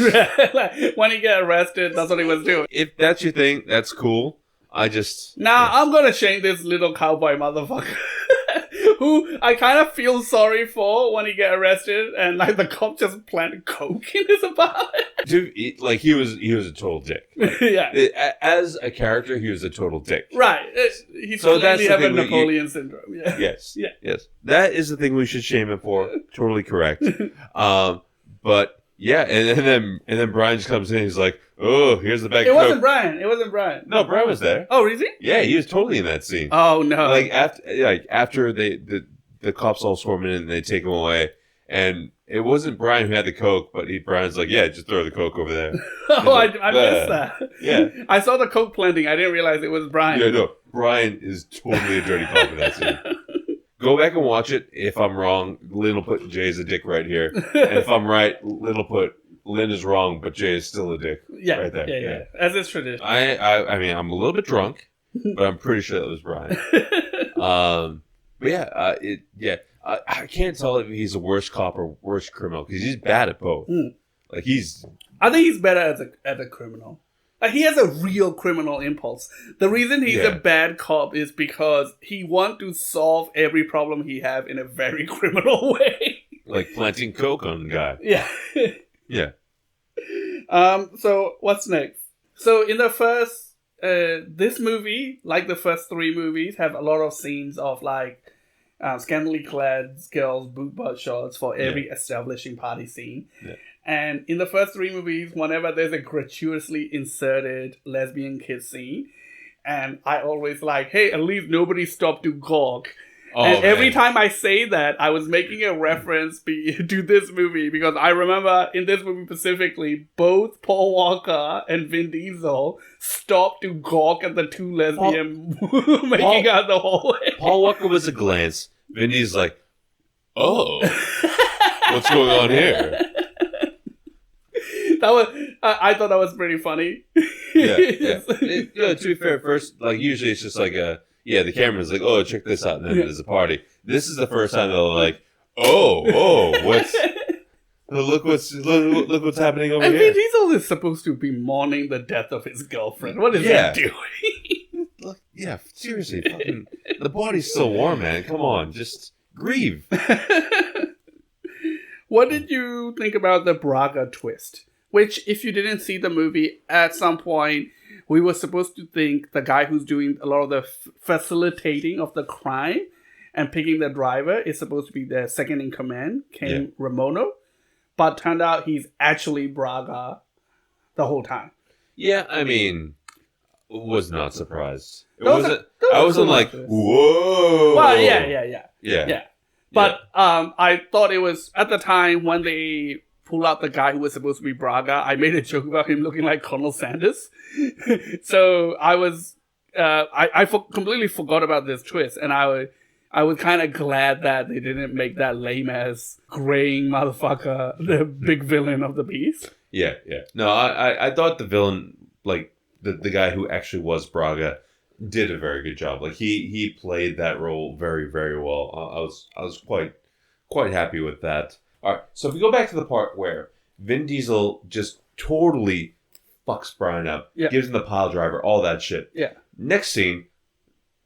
When he got arrested, that's what he was doing. If that's your thing, that's cool. I'm going to shame this little cowboy motherfucker. Who I kind of feel sorry for when he get arrested, and like the cop just planted coke in his apartment. Dude, he was a total dick. Yeah. As a character, he was a total dick. Right. He's So that's clearly the having thing Napoleon syndrome. Yeah. Yes. Yeah. Yes. That is the thing we should shame him for. Totally correct. But yeah, and then Brian just comes in. He's like, "Oh, here's the bag." It of wasn't coke." Brian. It wasn't Brian. No, Brian was there. Oh, is he? Yeah, he was totally in that scene. Oh no! After the cops all swarm in and they take him away, and it wasn't Brian who had the coke, but Brian's like, "Yeah, just throw the coke over there." Oh, I missed that. Yeah, I saw the coke planting. I didn't realize it was Brian. Yeah, no, Brian is totally a dirty cop in that scene. Go back and watch it. If I'm wrong, Lynn will put Jay's a dick right here, and if I'm right, Lynn will put Lynn is wrong, but Jay is still a dick. Yeah, right there. Yeah. As is tradition. I mean, I'm a little bit drunk, but I'm pretty sure that was Brian. But yeah, I can't tell if he's a worse cop or worse criminal because he's bad at both. Like I think he's better as a criminal. Like he has a real criminal impulse. The reason he's a bad cop is because he wants to solve every problem he have in a very criminal way. Like planting coke on a guy. Yeah. Yeah. So what's next? So in the first, this movie, like the first 3 movies, have a lot of scenes of like scantily clad girls, boob butt shots for every establishing party scene. Yeah. And in the first 3 movies, whenever there's a gratuitously inserted lesbian kiss scene, and I always like, hey, at least nobody stopped to gawk. Oh, and every time I say that, I was making a reference to this movie because I remember in this movie specifically, both Paul Walker and Vin Diesel stopped to gawk at the 2 lesbian making out the hallway. Paul Walker was a glance. Vin Diesel's like, oh, what's going on here? I thought that was pretty funny. Yeah. To be fair, first, like usually it's just like the camera's like, oh, check this out, and then there's a party. This is the first time they're like, oh, look what's happening over here. And here. Vin Diesel is supposed to be mourning the death of his girlfriend. What is he doing? Look, yeah, seriously, fucking, the body's still warm, man. Come on, just grieve. What did you think about the Braga twist? Which, if you didn't see the movie, at some point, we were supposed to think the guy who's doing a lot of the facilitating of the crime and picking the driver is supposed to be the second in command, Ken Ramono. But turned out he's actually Braga the whole time. Yeah, I mean, was not surprised. I wasn't like, whoa. Well, yeah. But I thought it was, at the time when they pulled out the guy who was supposed to be Braga, I made a joke about him looking like Colonel Sanders. So I was, completely forgot about this twist. And I was kind of glad that they didn't make that lame-ass graying motherfucker the big villain of the piece. Yeah. No, I thought the villain, like the guy who actually was Braga, did a very good job. Like he played that role very, very well. I was quite happy with that. All right, so if we go back to the part where Vin Diesel just totally fucks Brian up, gives him the pile driver, all that shit. Yeah. Next scene,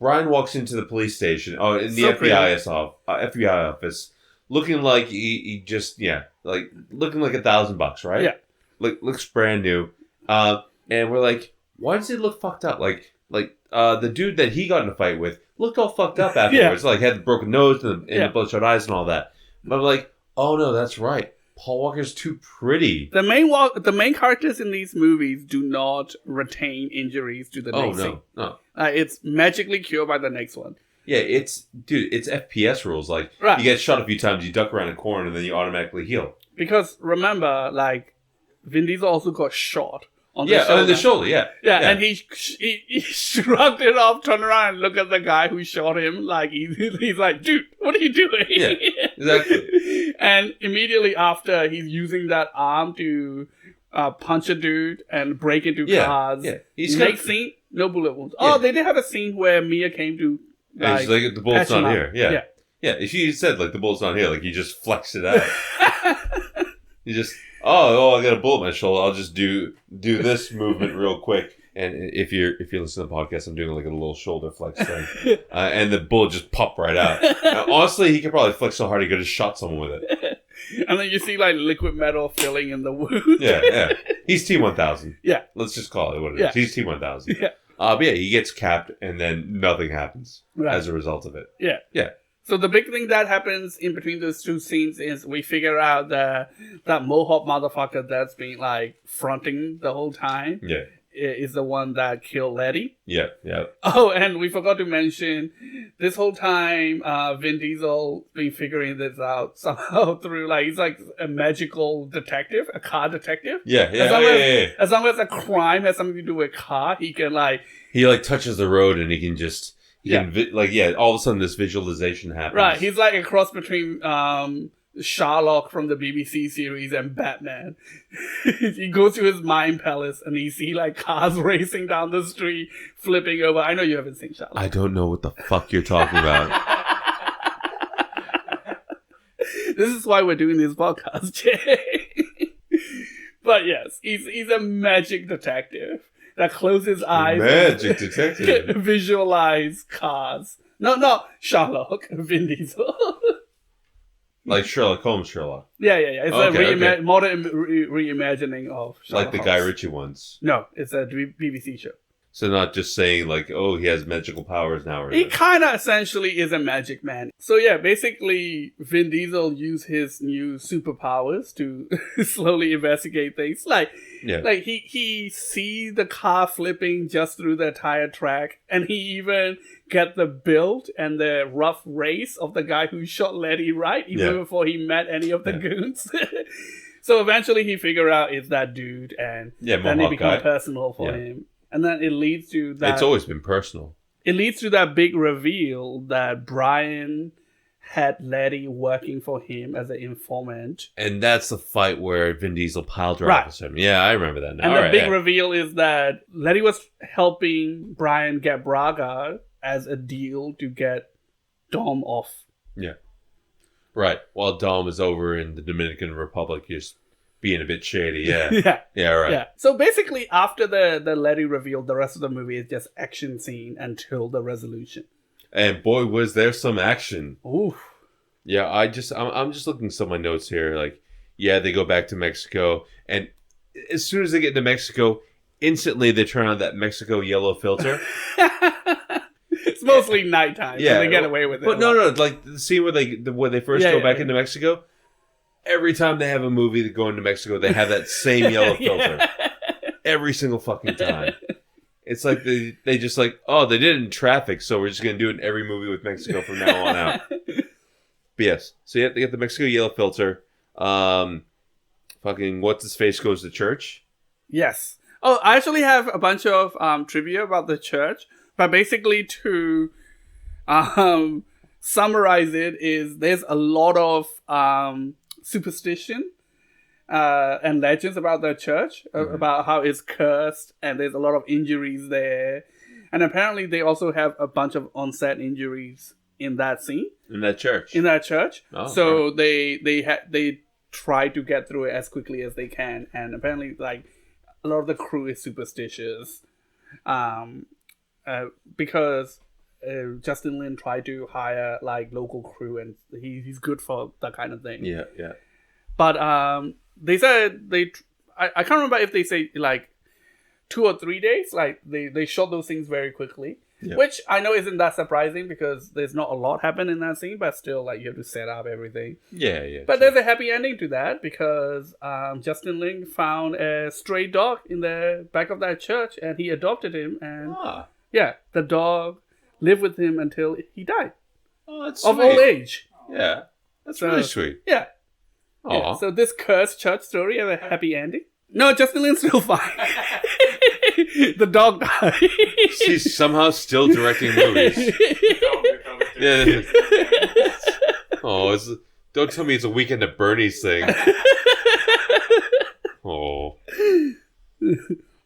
Brian walks into the police station, in the FBI office, looking like he just like looking like $1,000, right? Yeah. Looks brand new. And we're like, why does he look fucked up? Like the dude that he got in a fight with looked all fucked up afterwards. Like had the broken nose and the bloodshot eyes and all that. But I'm like, oh no, that's right. Paul Walker's too pretty. The main characters in these movies do not retain injuries to the next scene. No. It's magically cured by the next one. Yeah, it's FPS rules. Like, Right. you get shot a few times, you duck around a corner, and then you automatically heal. Because remember, like, Vin Diesel also got shot on the shoulder. On the shoulder, yeah. And he shrugged it off, turned around and looked at the guy who shot him. Like, he's like, dude, what are you doing? Yeah, exactly. And immediately after, he's using that arm to punch a dude and break into cars. Yeah. Next scene, no bullet wounds. Oh, they did have a scene where Mia came to... And she's like, the bullet's patch him not up. here. Yeah. If you said, like, the bullet's not here, like, you just flex it out. You just, I got a bullet in my shoulder. I'll just do this movement real quick. And if you're listening to the podcast, I'm doing like a little shoulder flex thing. And the bullet just popped right out. Now, honestly, he could probably flex so hard he could have shot someone with it. And then you see, like, liquid metal filling in the wound. Yeah. He's T-1000. Yeah. Let's just call it what it is. He's T-1000. Yeah. But he gets capped and then nothing happens as a result of it. Yeah. So the big thing that happens in between those two scenes is we figure out that Mohawk motherfucker that's been, like, fronting the whole time is the one that killed Letty. Yeah. Oh, and we forgot to mention, this whole time, Vin Diesel been figuring this out somehow through, like, he's like a magical detective, a car detective. As long as a crime has something to do with car, he can, like... He, like, touches the road and he can just... all of a sudden this visualization happens. Right, he's like a cross between Sherlock from the BBC series and Batman. He goes to his mind palace and he see like cars racing down the street, flipping over. I know you haven't seen Sherlock. I don't know what the fuck you're talking about. This is why we're doing this podcast, Jay. But yes, he's a magic detective that closes his eyes. Magic detective. Visualize cars. No, Sherlock. Vin Diesel. Like Sherlock Holmes, Sherlock. Yeah. It's a modern reimagining of Sherlock like the Holmes. Guy Ritchie ones. No, it's a BBC show. So not just saying like, oh, he has magical powers now. Or He kind of essentially is a magic man. So yeah, basically Vin Diesel used his new superpowers to slowly investigate things. Like he see the car flipping just through the tire track, and he even get the build and the rough race of the guy who shot Letty, right? Even before he met any of the goons. So eventually he figure out it's that dude, and then it become personal for him. And then it leads to that... It's always been personal. It leads to that big reveal that Brian had Letty working for him as an informant. And that's the fight where Vin Diesel pile drives him. Yeah, I remember that now. And the big reveal is that Letty was helping Brian get Braga as a deal to get Dom off. Yeah. Right. While Dom is over in the Dominican Republic, just being a bit shady. Yeah. Yeah, right. Yeah. So basically, after the Letty reveal, the rest of the movie is just action scene until the resolution. And boy, was there some action. Oof. Yeah, I'm just looking at some of my notes here. Like, they go back to Mexico, and as soon as they get to Mexico, instantly they turn on that Mexico yellow filter. It's mostly nighttime, so they get away with it. But no, like the scene where they first go back into Mexico. Every time they have a movie that go into Mexico, they have that same yellow filter. Every single fucking time. It's like they just like, they did it in Traffic, so we're just going to do it in every movie with Mexico from now on out. But yes, so you have to get the Mexico yellow filter. Fucking what's-his-face goes to church. Yes. Oh, I actually have a bunch of trivia about the church, but basically to summarize it is there's a lot of superstition and legends about the church, about how it's cursed, and there's a lot of injuries there. And apparently they also have a bunch of on-set injuries in that scene. In that church. Oh, so they try to get through it as quickly as they can. And apparently, like, a lot of the crew is superstitious. Because Justin Lin tried to hire like local crew, and he's good for that kind of thing. Yeah. But they said I can't remember if they say like 2 or 3 days. Like they shot those things very quickly, which I know isn't that surprising because there's not a lot happen in that scene, but still like you have to set up everything. Yeah. But there's a happy ending to that because Justin Lin found a stray dog in the back of that church and he adopted him, and the dog lived with him until he died. Oh, that's of sweet. old age. Yeah, that's really sweet. Yeah. Aw. So this cursed church story has a happy ending. No, Justin Lin's still fine. The dog died. She's somehow still directing movies. Yeah. Oh, don't tell me it's a Weekend at Bernie's thing. Oh.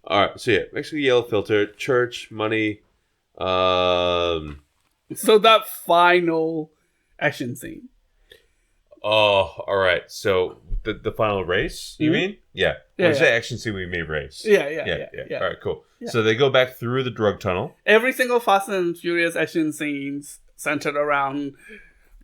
All right. So yeah, Mexico yellow filter, church, money. So that final action scene. Oh, all right. So the final race, you mean? Yeah. When I say action scene, we mean race. Yeah. All right, cool. Yeah. So they go back through the drug tunnel. Every single Fast and Furious action scenes centered around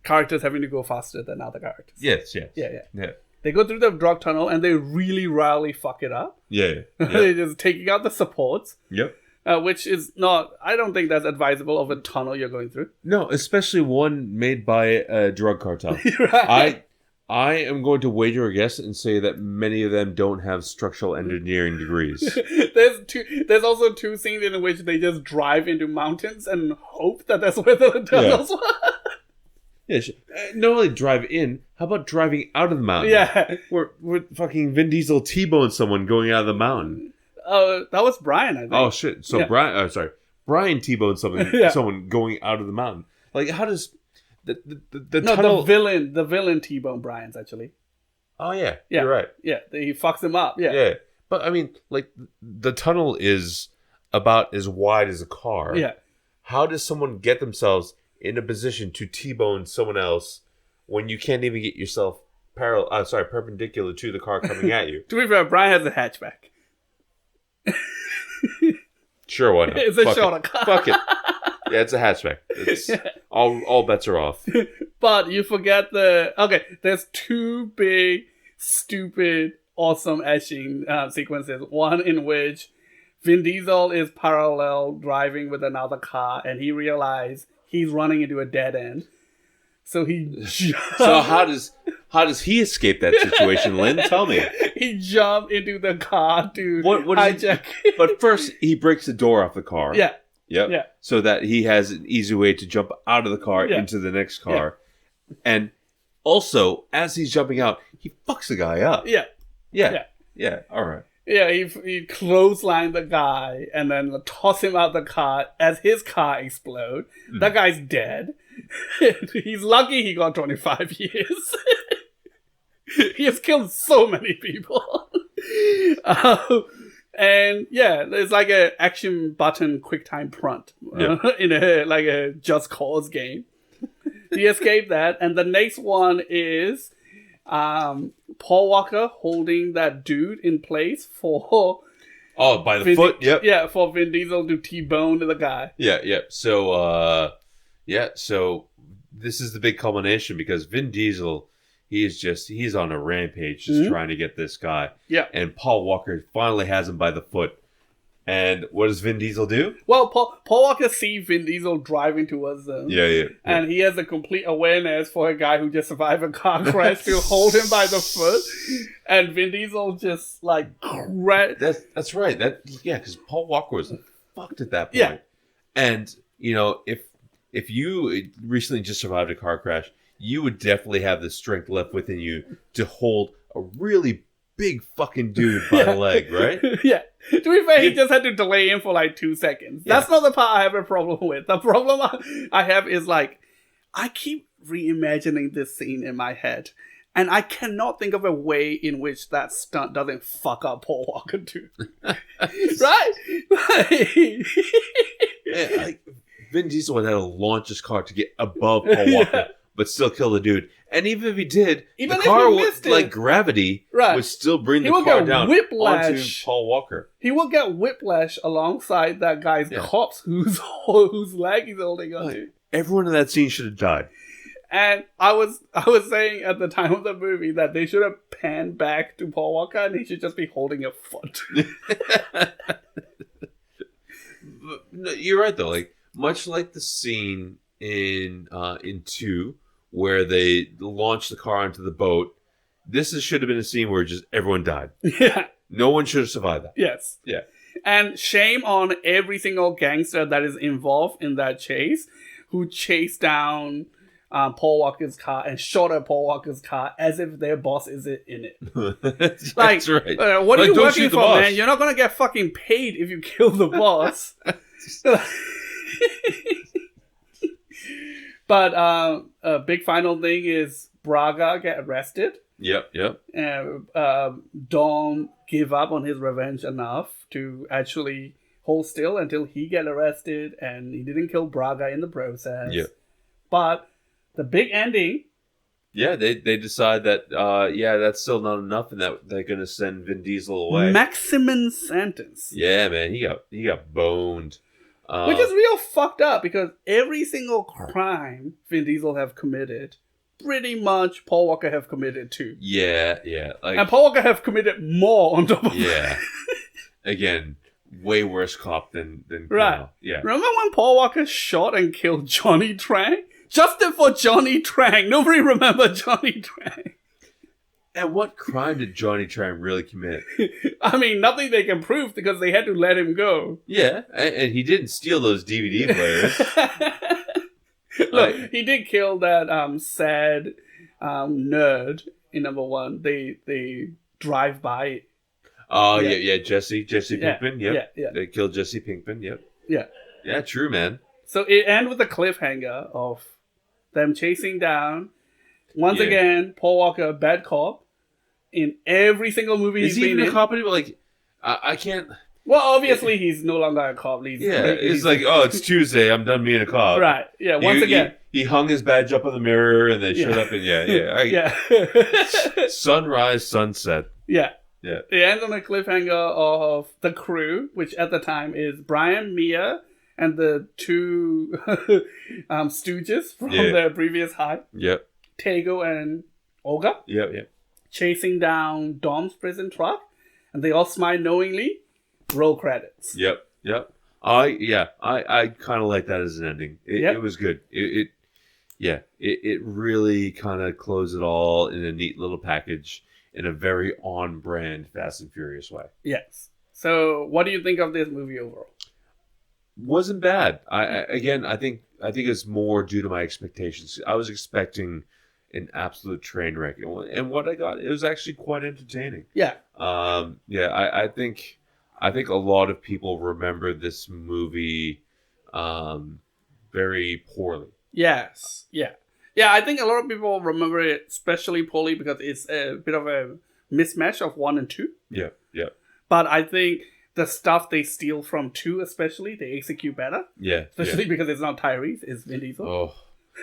characters having to go faster than other characters. Yes. Yeah. They go through the drug tunnel and they really rarely fuck it up. Yeah. They're just taking out the supports. Yep. Which is not, I don't think that's advisable of a tunnel you're going through. No, especially one made by a drug cartel. Right. I am going to wager a guess and say that many of them don't have structural engineering degrees. There's also 2 scenes in which they just drive into mountains and hope that that's where the tunnels were. Yeah, not only drive in, how about driving out of the mountain? Yeah. Where fucking Vin Diesel T-boned someone going out of the mountain. That was Brian, I think. Oh, shit. So Brian T-boned someone going out of the mountain. Like, how does the tunnel... the villain T-bone Brian's actually. Oh, yeah. You're right. Yeah, he fucks him up. Yeah. But, I mean, like, the tunnel is about as wide as a car. Yeah. How does someone get themselves in a position to T-bone someone else when you can't even get yourself perpendicular to the car coming at you? To be fair, Brian has a hatchback. Sure, why not? It's a shorter car. Fuck it. Yeah, it's a hatchback. It's all bets are off. But you forget there's 2 big, stupid, awesome action sequences. One in which Vin Diesel is parallel driving with another car and he realizes he's running into a dead end. So he So how does he escape that situation, Lynn? Tell me. He jumped into the car to what hijack. But first, he breaks the door off the car. Yeah. Yep. Yeah. So that he has an easy way to jump out of the car into the next car. Yeah. And also, as he's jumping out, he fucks the guy up. Yeah. All right. Yeah, he clotheslined the guy and then toss him out the car as his car explodes. That guy's dead. He's lucky he got 25 years. He has killed so many people. And yeah, it's like an action button quick time prompt in a Just Cause game. He escaped that, and the next one is Paul Walker holding that dude in place for by the foot. Yep. Yeah, for Vin Diesel to T-bone the guy. Yeah. So so this is the big culmination because Vin Diesel, he's on a rampage just trying to get this guy. Yeah. And Paul Walker finally has him by the foot. And what does Vin Diesel do? Well, Paul Walker sees Vin Diesel driving towards them. Yeah. And he has a complete awareness for a guy who just survived a car crash to hold him by the foot. And Vin Diesel just like... That's right. Because Paul Walker was fucked at that point. Yeah. And, if you recently just survived a car crash, you would definitely have the strength left within you to hold a really big fucking dude by the leg, right? Yeah. To be fair, he just had to delay him for like 2 seconds. Yeah. That's not the part I have a problem with. The problem I have is like, I keep reimagining this scene in my head, and I cannot think of a way in which that stunt doesn't fuck up Paul Walker too. Right? Yeah, Vin Diesel would have to launch his car to get above Paul Walker but still kill the dude. And even if he did, Even the if car he would, missed it. like gravity, Right. would still bring He the will car get down whiplash. onto Paul Walker. He will get whiplash alongside that guy's Yeah. corpse whose leg he's holding onto. Everyone in that scene should have died. And I was saying at the time of the movie that they should have panned back to Paul Walker and he should just be holding a foot. No, you're right though. Like much like the scene in 2 where they launched the car onto the boat, should have been a scene where just everyone died. Yeah. No one should have survived that. Yes. Yeah. And shame on every single gangster that is involved in that chase who chased down Paul Walker's car and shot at Paul Walker's car as if their boss is in it. That's Like, right. What are Like, you don't working shoot the for, boss. man? You're not gonna get fucking paid if you kill the boss. But a big final thing is Braga get arrested. Yep. Dom give up on his revenge enough to actually hold still until he get arrested, and he didn't kill Braga in the process. Yep. But the big ending. Yeah, they decide that that's still not enough, and that they're gonna send Vin Diesel away. Maximum sentence. Yeah, man, he got boned. Which is real fucked up because every single crime Vin Diesel have committed, pretty much Paul Walker have committed too. Yeah, like And Paul Walker have committed more on top of yeah. Again, way worse cop than Right. Colonel. Yeah. Remember when Paul Walker shot and killed Johnny Trang? Justice for Johnny Trang. Nobody remember Johnny Trang. And what crime did Johnny Tran really commit? I mean, nothing they can prove because they had to let him go. Yeah, and he didn't steal those DVD players. Look, he did kill that sad nerd in number 1. They drive by it. Oh, Yeah. yeah, Jesse Yeah, Pinkman, yep. yeah. They killed Jesse Pinkman, yep. Yeah. Yeah, true, man. So it ends with a cliffhanger of them chasing down, once Yeah. again, Paul Walker, bad cop, in every single movie Is he's he been even in. a cop anymore? Like, I can't... Well, obviously he's no longer a cop. It's like, oh, it's Tuesday, I'm done being a cop. Right, yeah, once again. He hung his badge up on the mirror, and they showed up, and Yeah. Sunrise, sunset. Yeah. Yeah. It ends on a cliffhanger of the crew, which at the time is Brian, Mia, and the 2 stooges from their previous high, Yep. Tego and Olga, Yep. chasing down Dom's prison truck, and they all smile knowingly. Roll credits. Yep. I kind of like that as an ending. It was good. It really kind of closed it all in a neat little package in a very on-brand Fast and Furious way. Yes. So, what do you think of this movie overall? Wasn't bad. I think it's more due to my expectations. I was expecting an absolute train wreck, and what I got, it was actually quite entertaining. Yeah. I think a lot of people remember this movie very poorly. Yes. Yeah. Yeah, I think a lot of people remember it especially poorly because it's a bit of a mismatch of 1 and 2. Yeah. But I think the stuff they steal from 2 especially, they execute better. Yeah. Especially because it's not Tyrese, it's Vin Diesel. Oh,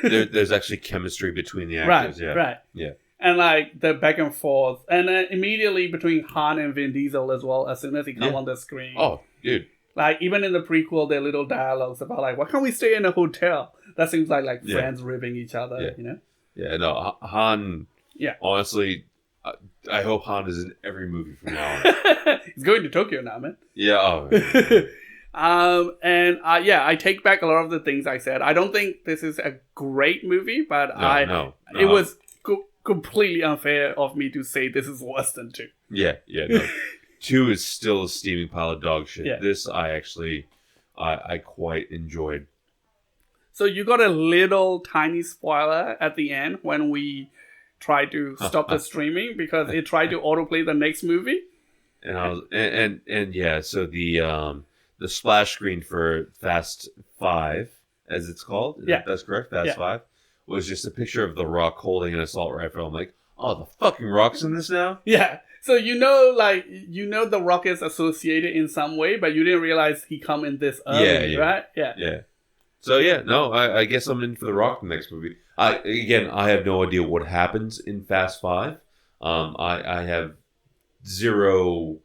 there's actually chemistry between the actors. Right. Yeah. And like the back and forth. And then immediately between Han and Vin Diesel as well, as soon as he comes on the screen. Oh, dude. Like even in the prequel, there are little dialogues about like, why can't we stay in a hotel? That seems like friends ribbing each other, you know? Yeah, no, Han. Yeah. Honestly, I hope Han is in every movie from now on. He's going to Tokyo now, man. Yeah. Oh. I take back a lot of the things I said. I don't think this is a great movie, but No. It was completely unfair of me to say this is worse than 2. Yeah. No. 2 is still a steaming pile of dog shit. Yeah. This I quite enjoyed. So you got a little tiny spoiler at the end when we tried to stop the streaming because it tried to autoplay the next movie. And I was so the splash screen for Fast 5, as it's called, that's correct, Fast 5, was just a picture of The Rock holding an assault rifle. I'm like, oh, the fucking Rock's in this now? Yeah. So the Rock is associated in some way, but you didn't realize he come in this early, right? Yeah. So yeah, no, I guess I'm in for The Rock next movie. I have no idea what happens in Fast Five. I have zero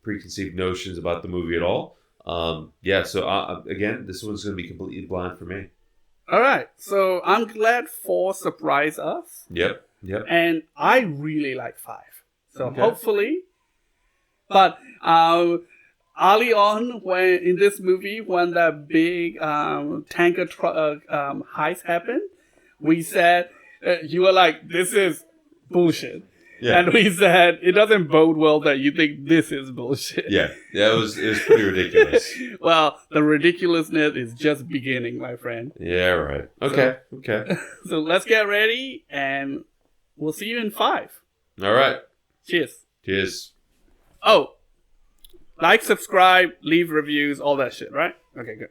preconceived notions about the movie at all. So again, this one's going to be completely blind for me. All right, so I'm glad 4 surprised us. Yep. And I really like 5. So Okay. hopefully, but early on when in this movie, when that big tanker heist happened, we said you were like, "This is bullshit," Yeah. and we said it doesn't bode well that you think this is bullshit. Yeah, it was pretty ridiculous. Well, the ridiculousness is just beginning, my friend. Yeah, right. Okay. So let's get ready, and we'll see you in 5. All right. Cheers. Oh, like, subscribe, leave reviews, all that shit, right? Okay, good.